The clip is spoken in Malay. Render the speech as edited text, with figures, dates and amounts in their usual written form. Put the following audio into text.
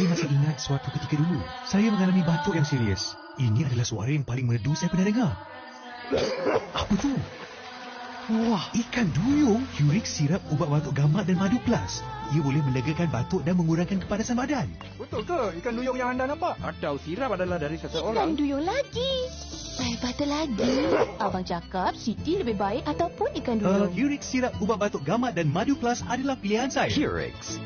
Saya masih ingat suatu ketika dulu, saya mengalami batuk yang serius. Ini adalah suara yang paling merdu saya pernah dengar. Apa tu? Wah, ikan duyung. Uric sirap ubat batuk gamat dan madu plus. Ia boleh melegakan batuk dan mengurangkan kepanasan badan. Betul ke ikan duyung yang anda nampak? Atau sirap adalah dari Ikan seseorang? duyung lagi. Betul lagi. Abang cakap Siti lebih baik ataupun ikan duyung? Uric sirap ubat batuk gamat dan madu plus adalah pilihan saya. Curix,